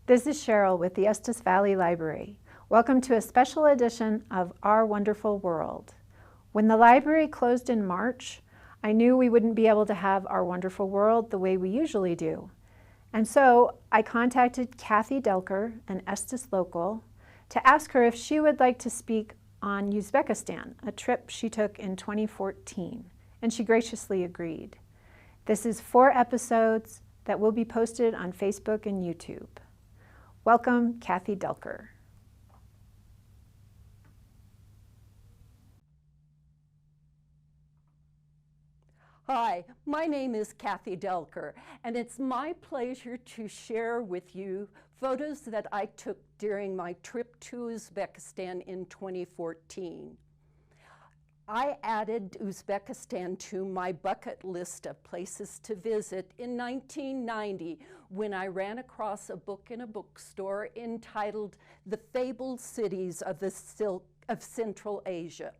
This is Cheryl with the Estes Valley Library. Welcome to a special edition of Our Wonderful World. When the library closed in March, I knew we wouldn't be able to have Our Wonderful World the way we usually do. And so I contacted Kathy Delker, an Estes local, to ask her if she would like to speak on Uzbekistan, a trip she took in 2014, and she graciously agreed. This is 4 episodes that will be posted on Facebook and YouTube. Welcome, Kathy Delker. Hi, my name is Kathy Delker, and it's my pleasure to share with you photos that I took during my trip to Uzbekistan in 2014. I added Uzbekistan to my bucket list of places to visit in 1990 when I ran across a book in a bookstore entitled The Fabled Cities of Central Asia.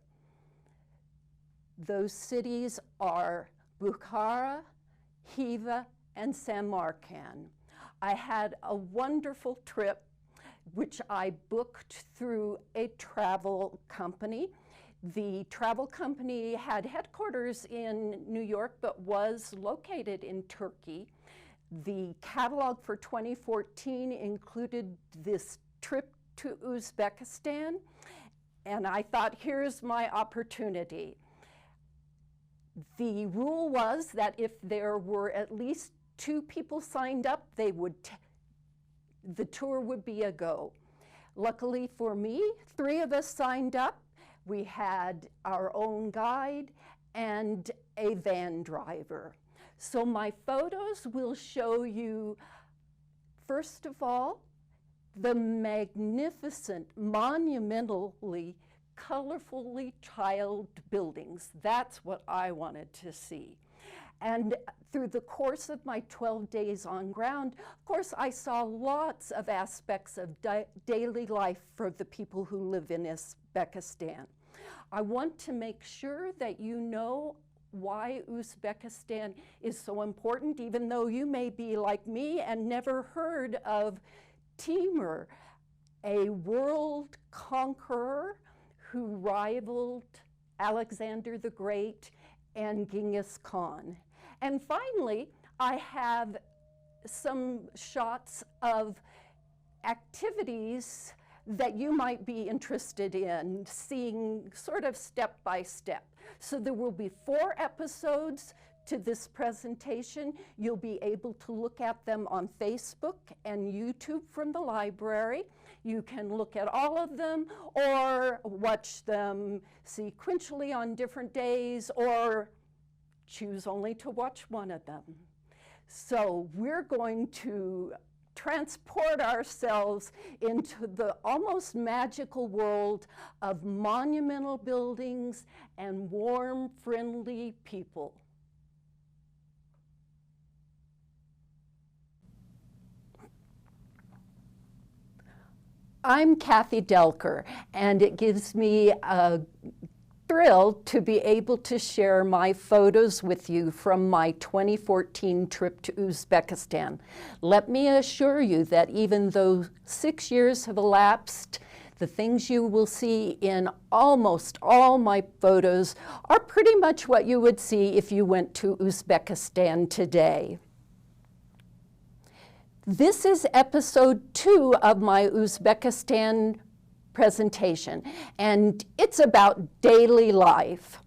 Those cities are Bukhara, Khiva, and Samarkand. I had a wonderful trip, which I booked through a travel company. The travel company had headquarters in New York, but was located in Turkey. The catalog for 2014 included this trip to Uzbekistan, and I thought, here's my opportunity. The rule was that if there were at least 2 people signed up, the tour would be a go. Luckily for me, 3 of us signed up. We had our own guide and a van driver. So my photos will show you, first of all, the magnificent, monumentally, colorfully tiled buildings. That's what I wanted to see. And through the course of my 12 days on ground, of course, I saw lots of aspects of daily life for the people who live in Uzbekistan. I want to make sure that you know why Uzbekistan is so important, even though you may be like me and never heard of Timur, a world conqueror who rivaled Alexander the Great and Genghis Khan. And finally, I have some shots of activities that you might be interested in seeing sort of step by step. So there will be 4 episodes to this presentation. You'll be able to look at them on Facebook and YouTube from the library. You can look at all of them or watch them sequentially on different days or choose only to watch one of them. So we're going to transport ourselves into the almost magical world of monumental buildings and warm, friendly people. I'm Kathy Delker, and it gives me a thrill to be able to share my photos with you from my 2014 trip to Uzbekistan. Let me assure you that even though 6 years have elapsed, the things you will see in almost all my photos are pretty much what you would see if you went to Uzbekistan today. This is episode 2 of my Uzbekistan presentation, and it's about daily life.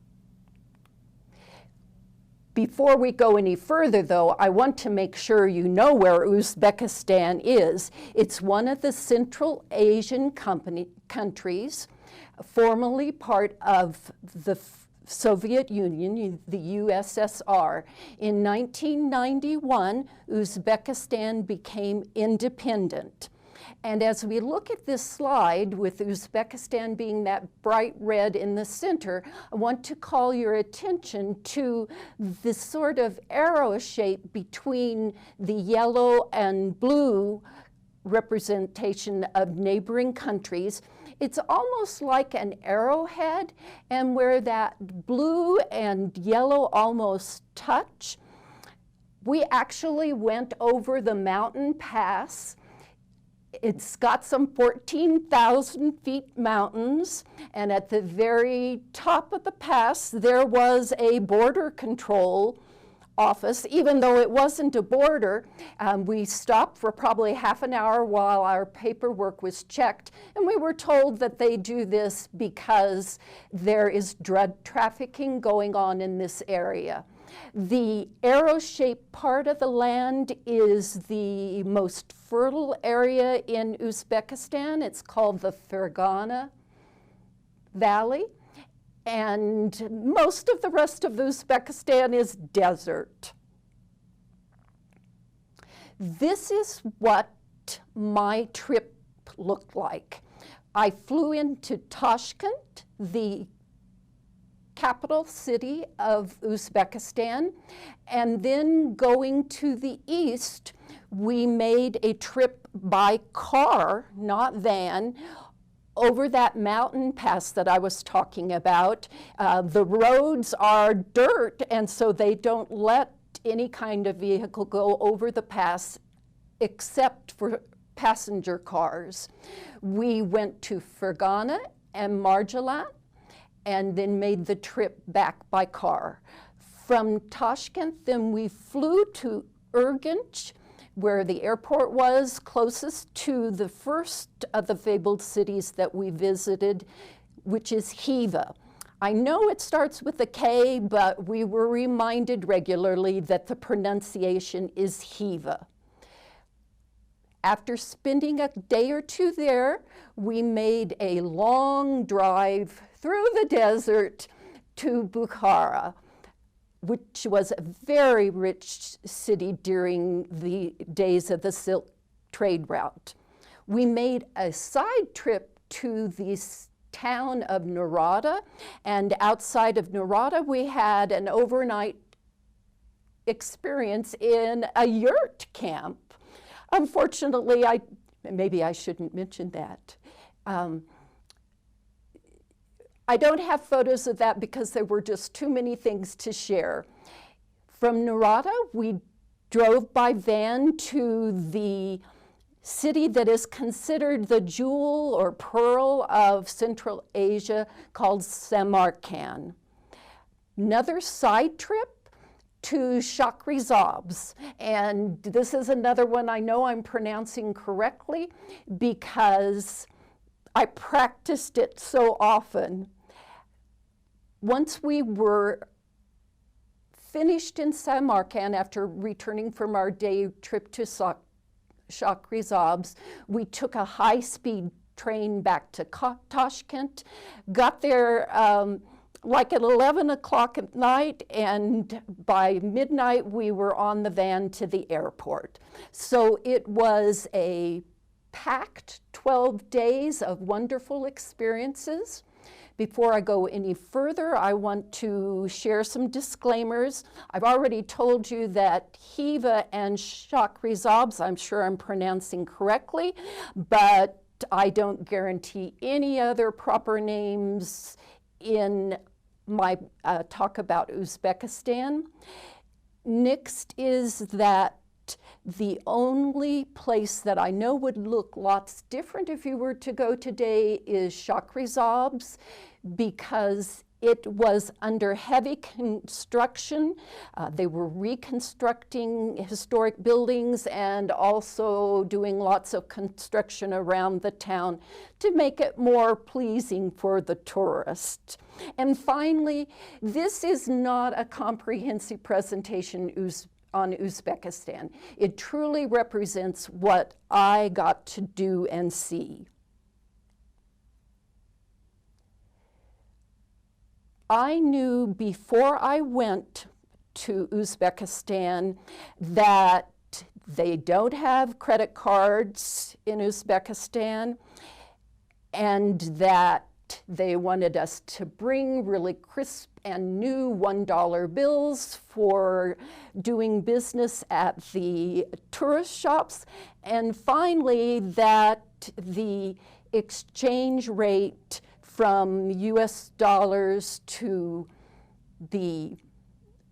Before we go any further, though, I want to make sure you know where Uzbekistan is. It's one of the Central Asian countries, formerly part of the Soviet Union, the USSR. In 1991, Uzbekistan became independent. And as we look at this slide, with Uzbekistan being that bright red in the center, I want to call your attention to this sort of arrow shape between the yellow and blue representation of neighboring countries. It's almost like an arrowhead, and where that blue and yellow almost touch, we actually went over the mountain pass It's got some 14,000 feet mountains, and at the very top of the pass, there was a border control office. Even though it wasn't a border, we stopped for probably half an hour while our paperwork was checked, and we were told that they do this because there is drug trafficking going on in this area. The arrow-shaped part of the land is the most fertile area in Uzbekistan. It's called the Fergana Valley. And most of the rest of Uzbekistan is desert. This is what my trip looked like. I flew into Tashkent, the capital city of Uzbekistan, and then going to the east, we made a trip by car, not van, over that mountain pass that I was talking about. The roads are dirt, and so they don't let any kind of vehicle go over the pass except for passenger cars. We went to Fergana and Marjalan, and then made the trip back by car. From Tashkent, then we flew to Urgench, where the airport was closest to the first of the fabled cities that we visited, which is Khiva. I know it starts with a K, but we were reminded regularly that the pronunciation is Khiva. After spending a day or two there, we made a long drive through the desert to Bukhara, which was a very rich city during the days of the Silk trade route. We made a side trip to the town of Narada, and outside of Narada we had an overnight experience in a yurt camp. Unfortunately, maybe I shouldn't mention that. I don't have photos of that because there were just too many things to share. From Narada, we drove by van to the city that is considered the jewel or pearl of Central Asia called Samarkand. Another side trip to Shahrizabs, and this is another one I know I'm pronouncing correctly because I practiced it so often. Once we were finished in Samarkand after returning from our day trip to Shahrizabs, we took a high-speed train back to Tashkent, got there like at 11 o'clock at night, and by midnight we were on the van to the airport. So it was a packed 12 days of wonderful experiences. Before I go any further, I want to share some disclaimers. I've already told you that Khiva and Shahrizabs, I'm sure I'm pronouncing correctly, but I don't guarantee any other proper names in my talk about Uzbekistan. Next is that the only place that I know would look lots different if you were to go today is Shahrizabs, because it was under heavy construction. They were reconstructing historic buildings and also doing lots of construction around the town to make it more pleasing for the tourist. And finally, this is not a comprehensive presentation on Uzbekistan. It truly represents what I got to do and see. I knew before I went to Uzbekistan that they don't have credit cards in Uzbekistan, and that they wanted us to bring really crisp and new $1 bills for doing business at the tourist shops, and finally that the exchange rate from US dollars to the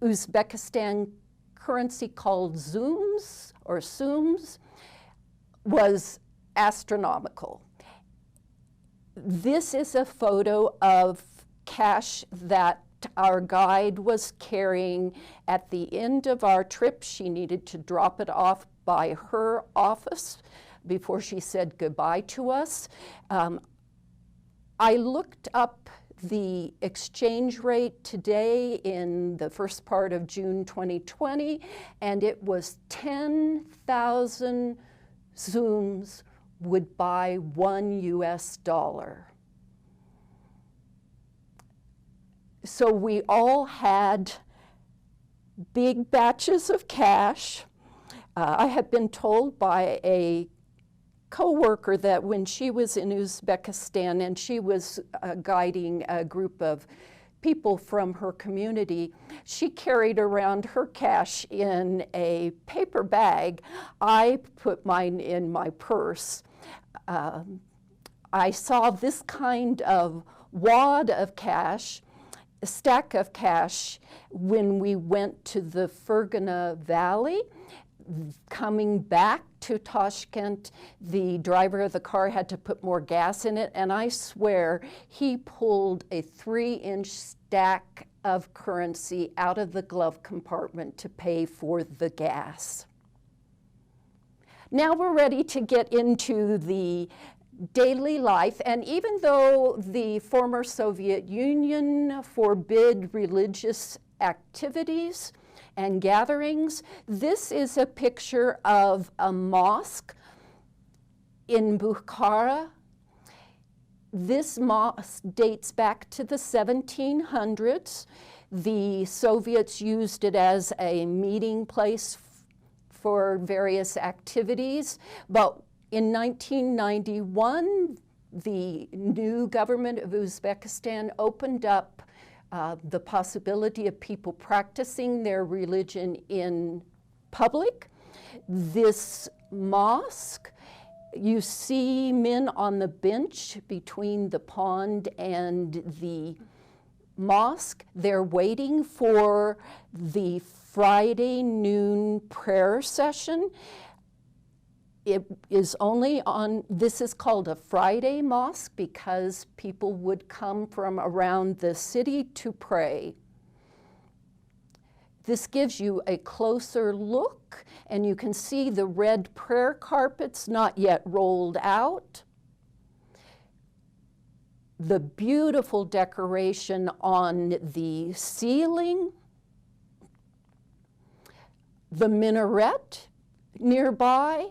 Uzbekistan currency called Zooms or Sooms was astronomical. This is a photo of cash that our guide was carrying at the end of our trip. She needed to drop it off by her office before she said goodbye to us. I looked up the exchange rate today in the first part of June 2020, and it was 10,000 Zooms would buy $1 US. So we all had big batches of cash. I had been told by a co-worker that when she was in Uzbekistan and she was guiding a group of people from her community, she carried around her cash in a paper bag. I put mine in my purse. I saw this kind of wad of cash, a stack of cash, when we went to the Fergana Valley. Coming back to Tashkent, the driver of the car had to put more gas in it, and I swear he pulled a 3-inch stack of currency out of the glove compartment to pay for the gas. Now we're ready to get into the daily life, and even though the former Soviet Union forbid religious activities and gatherings, this is a picture of a mosque in Bukhara. This mosque dates back to the 1700s. The Soviets used it as a meeting place for various activities, but in 1991, the new government of Uzbekistan opened up the possibility of people practicing their religion in public. This mosque, you see men on the bench between the pond and the mosque. They're waiting for the Friday noon prayer session. It is only on, this is called a Friday mosque because people would come from around the city to pray. This gives you a closer look, and you can see the red prayer carpets not yet rolled out. The beautiful decoration on the ceiling. The minaret nearby.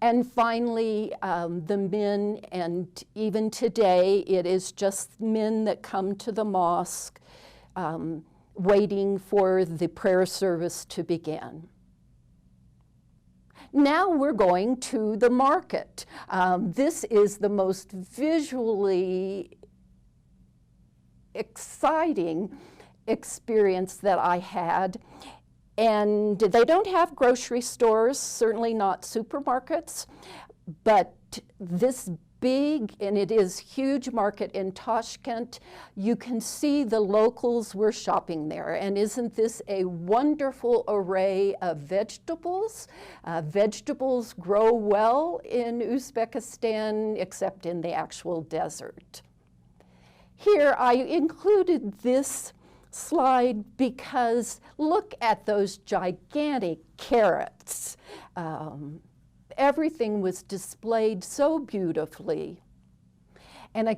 And finally, the men, and even today, it is just men that come to the mosque waiting for the prayer service to begin. Now we're going to the market. This is the most visually exciting experience that I had. And they don't have grocery stores, certainly not supermarkets, but this big, and it is huge market in Tashkent, you can see the locals were shopping there. And isn't this a wonderful array of vegetables? Vegetables grow well in Uzbekistan, except in the actual desert. Here I included this slide because look at those gigantic carrots. Everything was displayed so beautifully. And I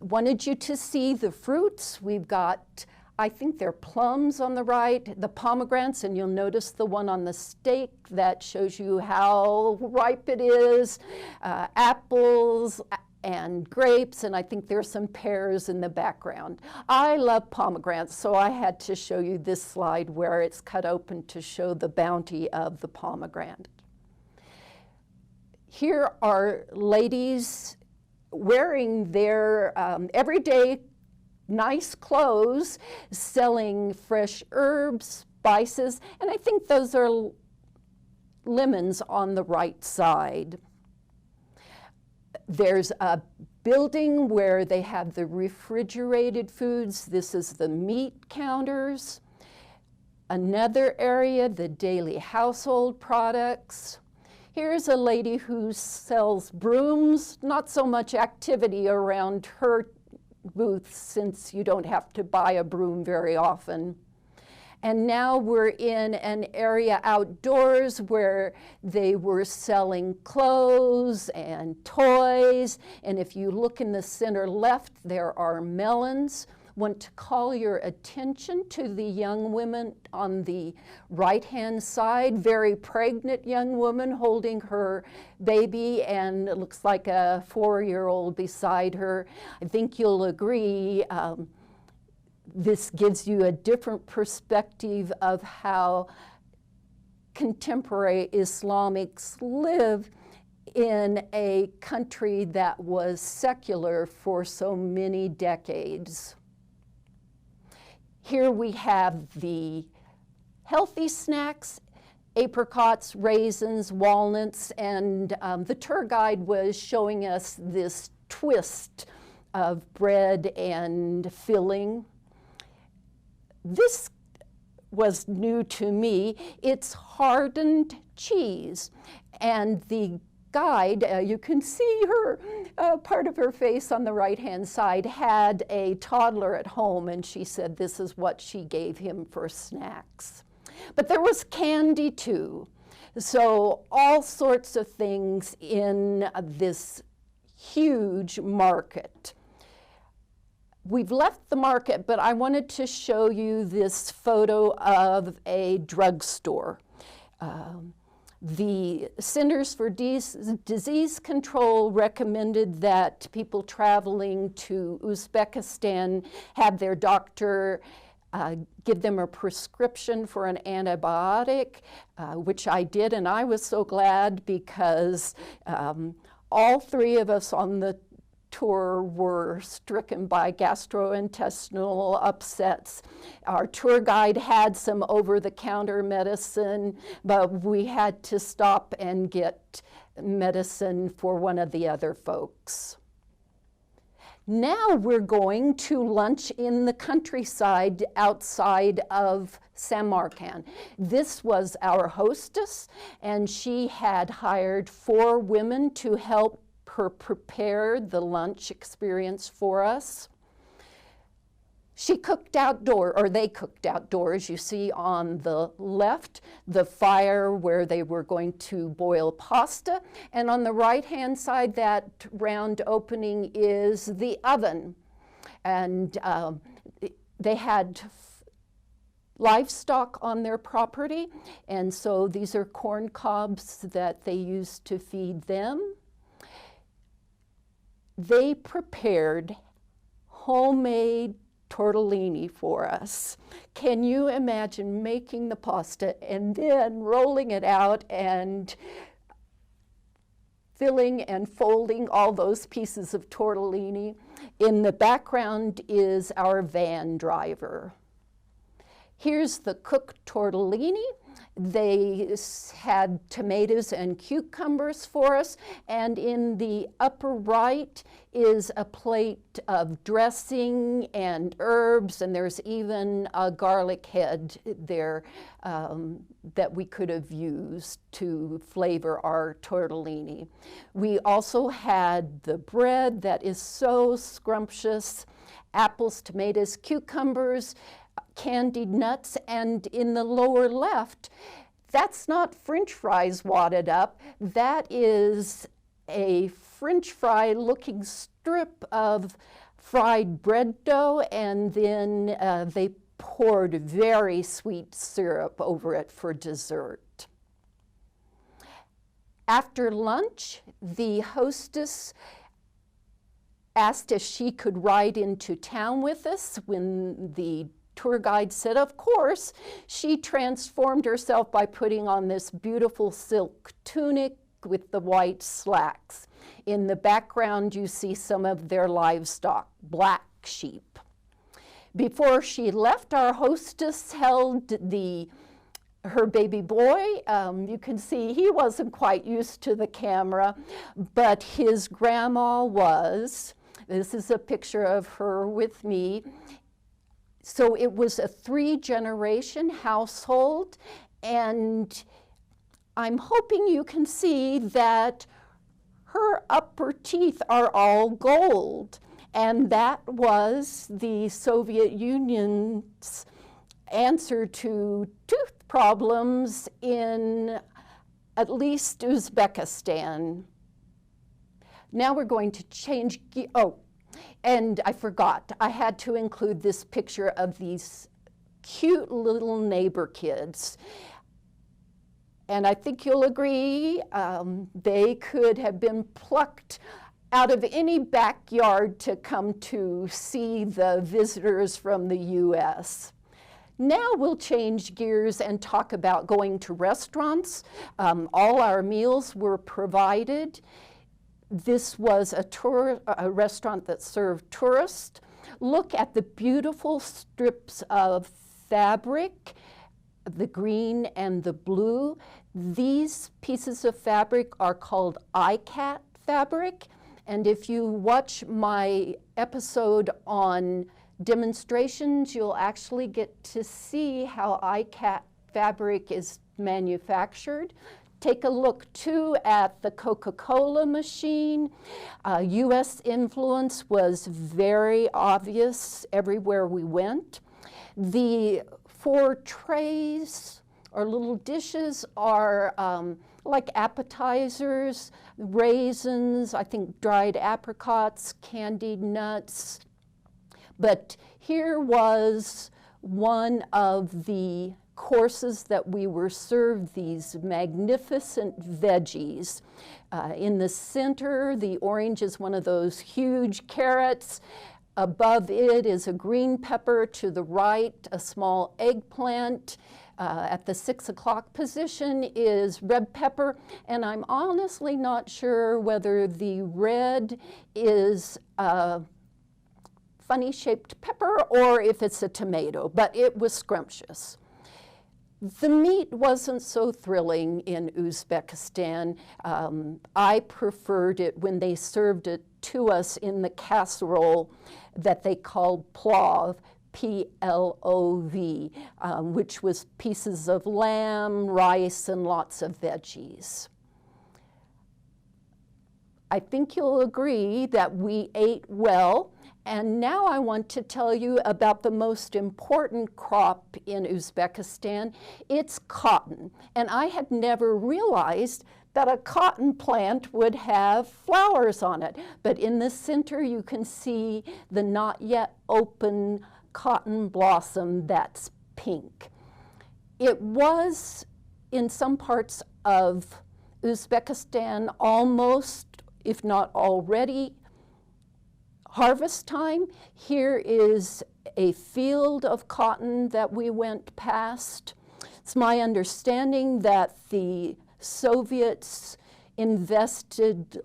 wanted you to see the fruits. We've got, I think they're plums on the right, the pomegranates, and you'll notice the one on the stake that shows you how ripe it is, apples, and grapes, and I think there's some pears in the background. I love pomegranates, so I had to show you this slide where it's cut open to show the bounty of the pomegranate. Here are ladies wearing their everyday nice clothes, selling fresh herbs, spices, and I think those are lemons on the right side. There's a building where they have the refrigerated foods. This is the meat counters. Another area, the daily household products. Here's a lady who sells brooms, not so much activity around her booth since you don't have to buy a broom very often. And now we're in an area outdoors where they were selling clothes and toys. And if you look in the center left, there are melons. Want to call your attention to the young women on the right-hand side, very pregnant young woman holding her baby, and it looks like a 4-year-old beside her. I think you'll agree this gives you a different perspective of how contemporary Islamics live in a country that was secular for so many decades. Here we have the healthy snacks, apricots, raisins, walnuts, and the tour guide was showing us this twist of bread and filling. This was new to me. It's hardened cheese, and the guide, you can see her, part of her face on the right-hand side, had a toddler at home, and she said this is what she gave him for snacks. But there was candy too. So all sorts of things in this huge market. We've left the market, but I wanted to show you this photo of a drugstore. The Centers for Disease Control recommended that people traveling to Uzbekistan have their doctor give them a prescription for an antibiotic, which I did, and I was so glad because all three of us on the tour were stricken by gastrointestinal upsets. Our tour guide had some over-the-counter medicine, but we had to stop and get medicine for one of the other folks. Now we're going to lunch in the countryside outside of Samarkand. This was our hostess, and she had hired 4 women to help her prepare the lunch experience for us. She cooked outdoor, or they cooked outdoors. You see on the left the fire where they were going to boil pasta, and on the right-hand side, that round opening is the oven. And they had livestock on their property, and so these are corn cobs that they used to feed them. They prepared homemade tortellini for us. Can you imagine making the pasta and then rolling it out and filling and folding all those pieces of tortellini? In the background is our van driver. Here's the cooked tortellini. They had tomatoes and cucumbers for us, and in the upper right is a plate of dressing and herbs, and there's even a garlic head there that we could have used to flavor our tortellini. We also had the bread that is so scrumptious, apples, tomatoes, cucumbers, candied nuts, and in the lower left, that's not French fries wadded up. That is a French fry looking strip of fried bread dough, and then they poured very sweet syrup over it for dessert. After lunch, the hostess asked if she could ride into town with us. When the tour guide said, of course, she transformed herself by putting on this beautiful silk tunic with the white slacks. In the background, you see some of their livestock, black sheep. Before she left, our hostess held her baby boy. You can see he wasn't quite used to the camera, but his grandma was. This is a picture of her with me. So it was a 3-generation household, and I'm hoping you can see that her upper teeth are all gold. And that was the Soviet Union's answer to tooth problems in at least Uzbekistan. Now we're going to change oh, and I forgot, I had to include this picture of these cute little neighbor kids. And I think you'll agree, they could have been plucked out of any backyard to come to see the visitors from the US. Now we'll change gears and talk about going to restaurants. All our meals were provided. This was a restaurant that served tourists. Look at the beautiful strips of fabric, the green and the blue. These pieces of fabric are called iCat fabric. And if you watch my episode on demonstrations, you'll actually get to see how iCat fabric is manufactured. Take a look too at the Coca-Cola machine. US influence was very obvious everywhere we went. The 4 trays or little dishes are like appetizers, raisins, I think dried apricots, candied nuts. But here was one of the courses that we were served, these magnificent veggies. In the center, the orange is one of those huge carrots. Above it is a green pepper. To the right, a small eggplant. At the 6 o'clock position is red pepper, and I'm honestly not sure whether the red is a funny shaped pepper or if it's a tomato, but it was scrumptious. The meat wasn't so thrilling in Uzbekistan. I preferred it when they served it to us in the casserole that they called plov, P-L-O-V, which was pieces of lamb, rice, and lots of veggies. I think you'll agree that we ate well. And now I want to tell you about the most important crop in Uzbekistan. It's cotton. And I had never realized that a cotton plant would have flowers on it. But in the center, you can see the not yet open cotton blossom that's pink. It was, in some parts of Uzbekistan, almost, if not already, harvest time. Here is a field of cotton that we went past. It's my understanding that the Soviets invested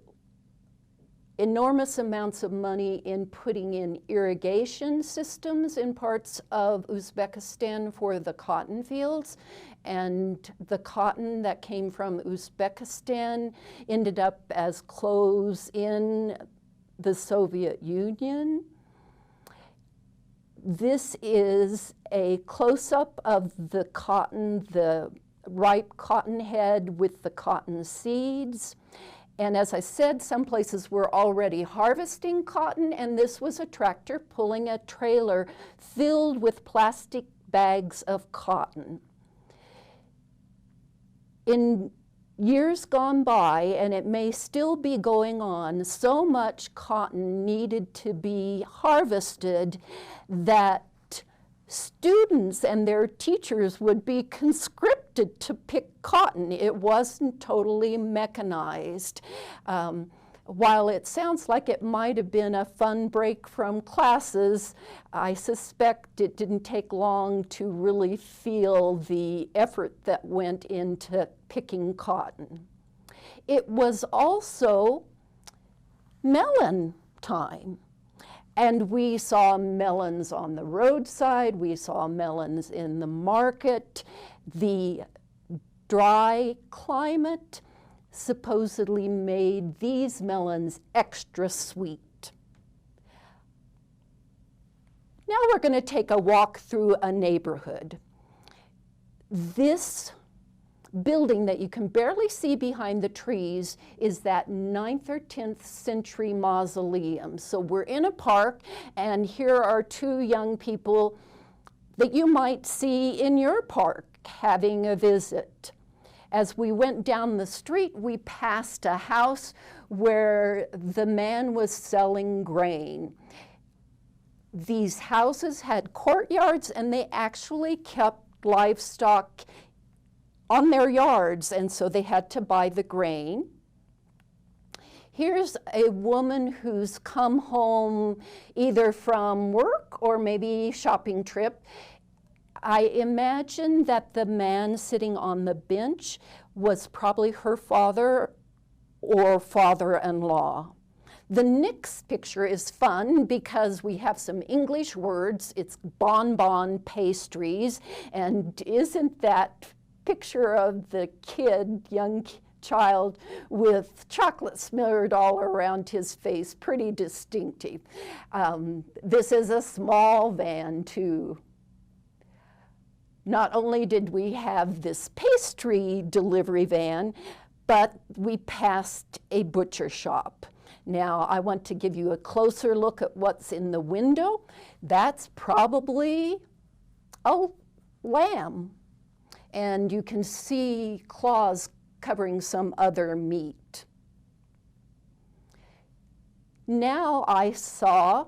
enormous amounts of money in putting in irrigation systems in parts of Uzbekistan for the cotton fields. And the cotton that came from Uzbekistan ended up as clothes in the Soviet Union. This is a close-up of the cotton, the ripe cotton head with the cotton seeds. And as I said, some places were already harvesting cotton, and this was a tractor pulling a trailer filled with plastic bags of cotton. In years gone by, and it may still be going on, so much cotton needed to be harvested that students and their teachers would be conscripted to pick cotton. It wasn't totally mechanized. While it sounds like it might have been a fun break from classes, I suspect it didn't take long to really feel the effort that went into picking cotton. It was also melon time. And we saw melons on the roadside, we saw melons in the market. The dry climate supposedly made these melons extra sweet. Now we're going to take a walk through a neighborhood. This building that you can barely see behind the trees is that 9th or 10th century mausoleum. So we're in a park, and here are two young people that you might see in your park having a visit. As we went down the street, we passed a house where the man was selling grain. These houses had courtyards, and they actually kept livestock on their yards, and so they had to buy the grain. Here's a woman who's come home either from work or maybe shopping trip. I imagine that the man sitting on the bench was probably her father or father-in-law. The next picture is fun because we have some English words. It's bonbon pastries, and isn't that picture of the kid, young child, with chocolate smeared all around his face pretty distinctive? This is a small van too. Not only did we have this pastry delivery van, but we passed a butcher shop. Now, I want to give you a closer look at what's in the window. That's probably a lamb. And you can see claws covering some other meat. Now I saw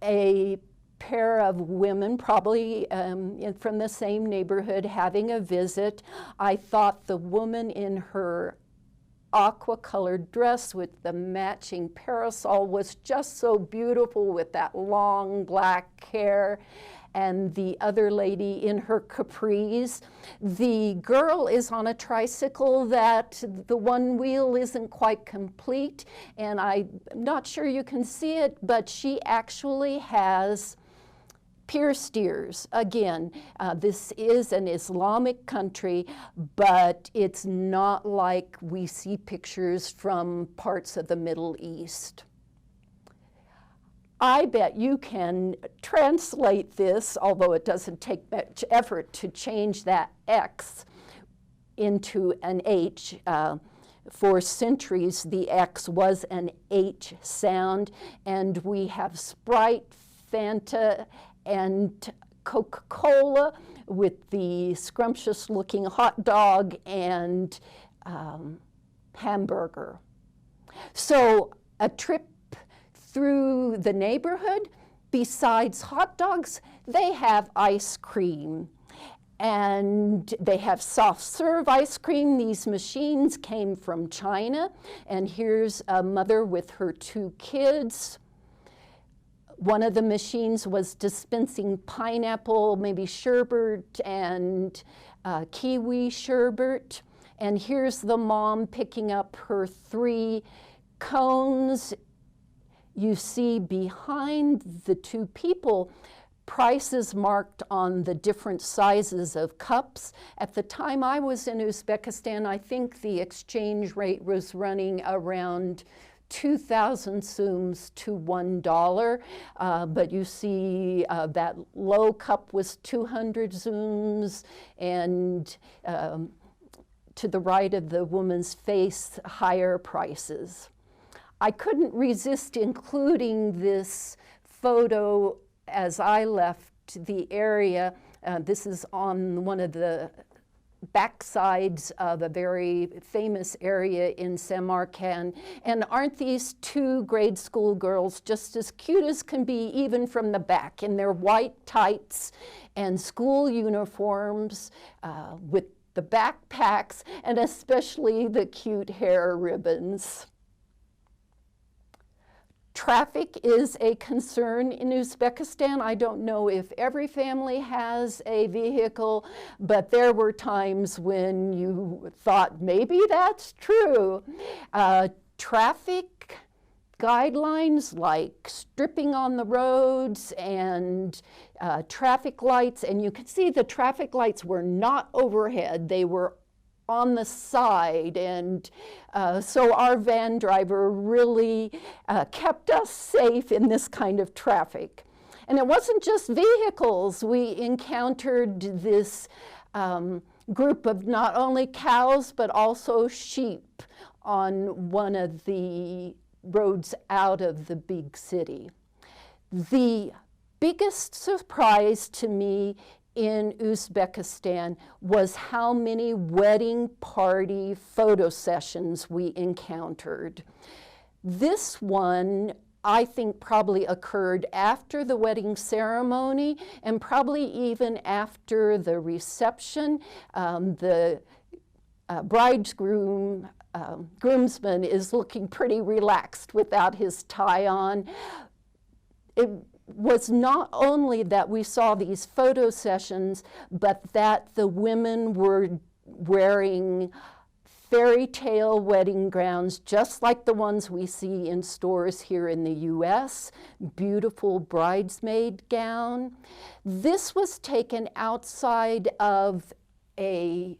a pair of women, probably from the same neighborhood, having a visit. I thought the woman in her aqua-colored dress with the matching parasol was just so beautiful with that long black hair, and the other lady in her capris. The girl is on a tricycle that the one wheel isn't quite complete, and I'm not sure you can see it, but she actually has pierced ears. Again, this is an Islamic country, but it's not like we see pictures from parts of the Middle East. I bet you can translate this, although it doesn't take much effort to change that X into an H. For centuries, the X was an H sound, and we have Sprite, Fanta, and Coca-Cola with the scrumptious-looking hot dog and hamburger. So a trip through the neighborhood, besides hot dogs, they have ice cream. And they have soft serve ice cream. These machines came from China. And here's a mother with her two kids. One of the machines was dispensing pineapple, maybe sherbet, and kiwi sherbet. And here's the mom picking up her 3 cones. You see behind the two people prices marked on the different sizes of cups. At the time I was in Uzbekistan, I think the exchange rate was running around 2,000 soums to $1, but you see that low cup was 200 soums, and to the right of the woman's face, higher prices. I couldn't resist including this photo as I left the area. This is on one of the backsides of a very famous area in Samarkand. And aren't these 2 grade school girls just as cute as can be, even from the back, in their white tights and school uniforms with the backpacks, and especially the cute hair ribbons. Traffic is a concern in Uzbekistan. I don't know if every family has a vehicle, but there were times when you thought maybe that's true. Traffic guidelines like stripping on the roads and traffic lights, and you could see the traffic lights were not overhead, they were on the side, and so our van driver really kept us safe in this kind of traffic. And it wasn't just vehicles. We encountered this group of not only cows but also sheep on one of the roads out of the big city. The biggest surprise to me in Uzbekistan was how many wedding party photo sessions we encountered. This one, I think, probably occurred after the wedding ceremony and probably even after the reception. The bridegroom, groomsman is looking pretty relaxed without his tie on. It was not only that we saw these photo sessions, but that the women were wearing fairy tale wedding gowns, just like the ones we see in stores here in the US, beautiful bridesmaid gown. This was taken outside of a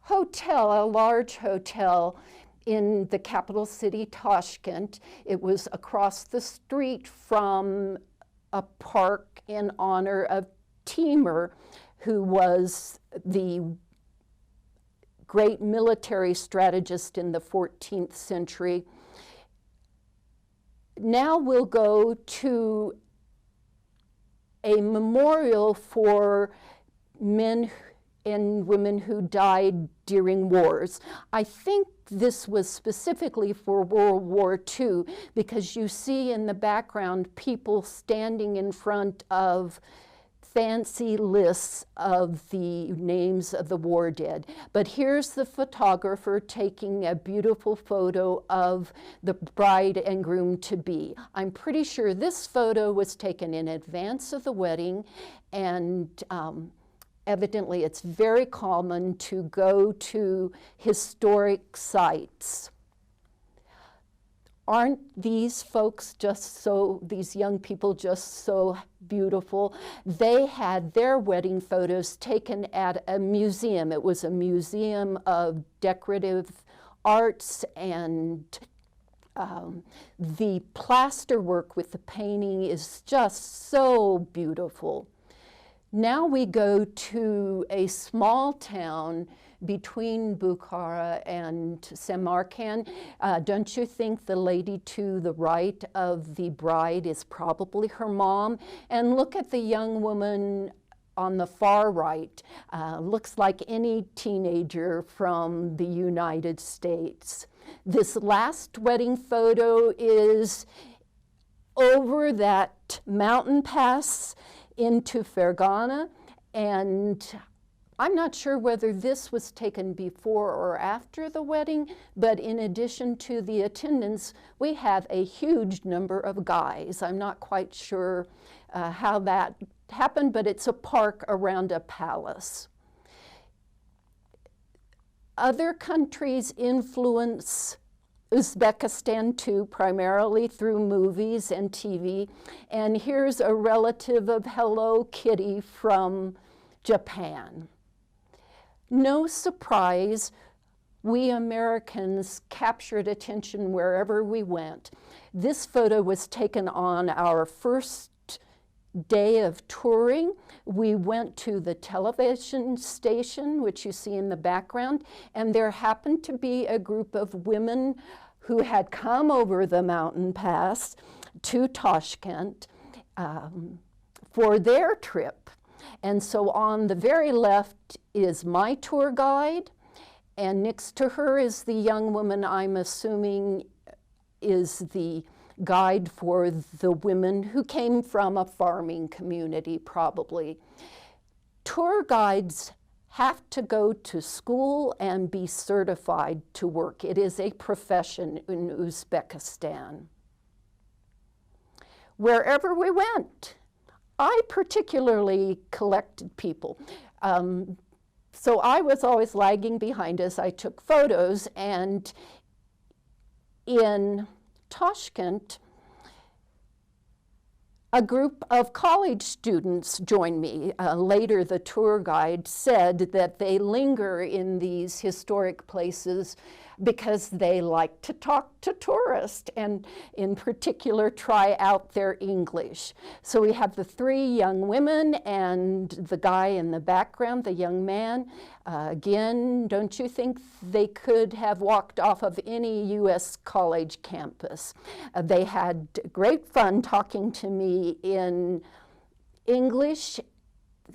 hotel, a large hotel in the capital city, Tashkent. It was across the street from a park in honor of Timur, who was the great military strategist in the 14th century. Now we'll go to a memorial for men and women who died during wars. I think this was specifically for World War II because you see in the background people standing in front of fancy lists of the names of the war dead. But here's the photographer taking a beautiful photo of the bride and groom-to-be. I'm pretty sure this photo was taken in advance of the wedding, and evidently it's very common to go to historic sites. Aren't these folks just so, these young people just so beautiful? They had their wedding photos taken at a museum. It was a museum of decorative arts, and the plaster work with the painting is just so beautiful. Now we go to a small town between Bukhara and Samarkand. Don't you think the lady to the right of the bride is probably her mom? And look at the young woman on the far right. Looks like any teenager from the United States. This last wedding photo is over that mountain pass into Fergana, and I'm not sure whether this was taken before or after the wedding, but in addition to the attendants, we have a huge number of guys. I'm not quite sure how that happened, but it's a park around a palace. Other countries influence Uzbekistan too, primarily through movies and TV. And here's a relative of Hello Kitty from Japan. No surprise, we Americans captured attention wherever we went. This photo was taken on our first day of touring. We went to the television station, which you see in the background, and there happened to be a group of women who had come over the mountain pass to Tashkent for their trip. And so on the very left is my tour guide, and next to her is the young woman I'm assuming is the guide for the women who came from a farming community, probably. Tour guides have to go to school and be certified to work. It is a profession in Uzbekistan. Wherever we went, I particularly collected people. So I was always lagging behind as I took photos, and in Tashkent, a group of college students joined me. Later, the tour guide said that they linger in these historic places because they like to talk to tourists and in particular try out their English. So we have the three young women and the guy in the background, the young man. Again, don't you think they could have walked off of any U.S. college campus? They had great fun talking to me in English,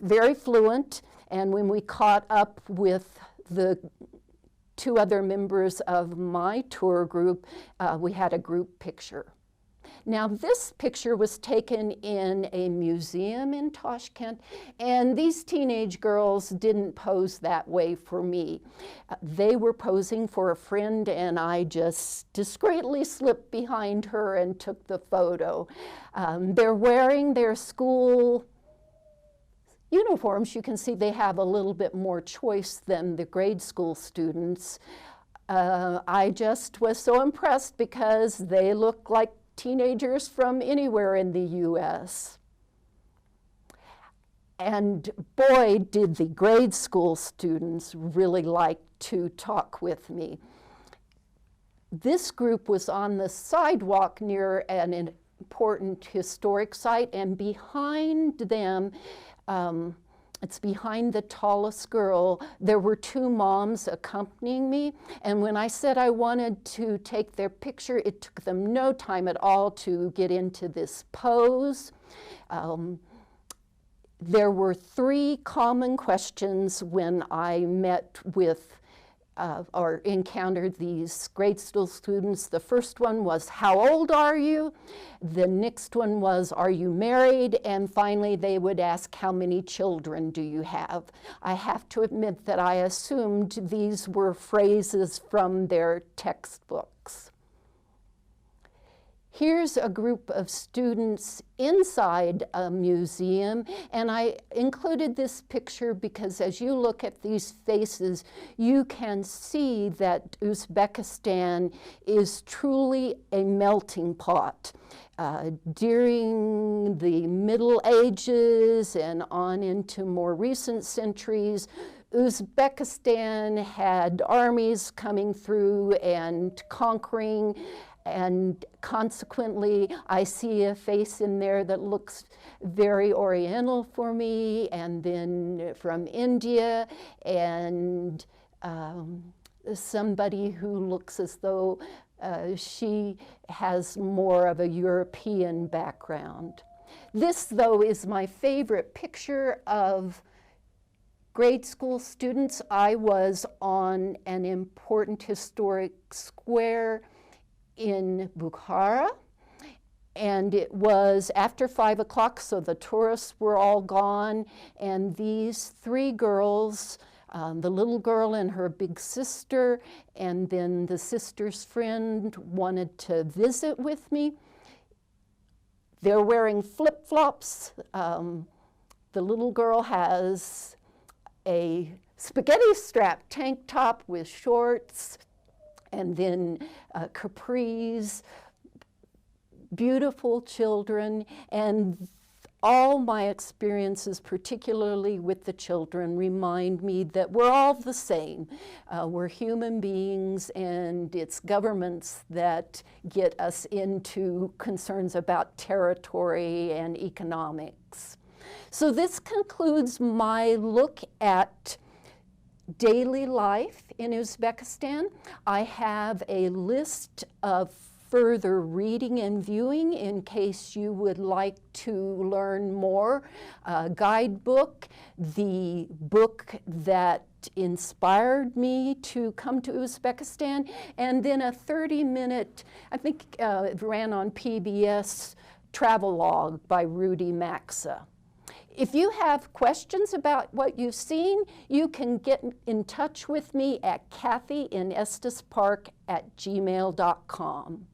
very fluent, and when we caught up with the two other members of my tour group, we had a group picture. Now, this picture was taken in a museum in Tashkent, and these teenage girls didn't pose that way for me. They were posing for a friend, and I just discreetly slipped behind her and took the photo. They're wearing their school uniforms. You can see they have a little bit more choice than the grade school students. I just was so impressed because they look like teenagers from anywhere in the U.S. And boy, did the grade school students really like to talk with me. This group was on the sidewalk near an important historic site, and behind them, it's behind the tallest girl, there were two moms accompanying me, and when I said I wanted to take their picture, it took them no time at all to get into this pose. There were three common questions when I met with or encountered these grade school students. The first one was, how old are you? The next one was, are you married? And finally, they would ask, how many children do you have? I have to admit that I assumed these were phrases from their textbooks. Here's a group of students inside a museum, and I included this picture because as you look at these faces, you can see that Uzbekistan is truly a melting pot. During the Middle Ages and on into more recent centuries, Uzbekistan had armies coming through and conquering, and consequently, I see a face in there that looks very Oriental for me, and then from India, and somebody who looks as though she has more of a European background. This, though, is my favorite picture of grade school students. I was on an important historic square in Bukhara, and it was after 5 o'clock, so the tourists were all gone, and these three girls, the little girl and her big sister, and then the sister's friend, wanted to visit with me. They're wearing flip-flops. The little girl has a spaghetti strap tank top with shorts, and then capris, beautiful children, and all my experiences, particularly with the children, remind me that we're all the same. We're human beings, and it's governments that get us into concerns about territory and economics. So this concludes my look at daily life in Uzbekistan. I have a list of further reading and viewing in case you would like to learn more. A guidebook, the book that inspired me to come to Uzbekistan, and then a 30-minute, I think it ran on PBS, travelogue by Rudy Maxa. If you have questions about what you've seen, you can get in touch with me at kathyinestispark@gmail.com.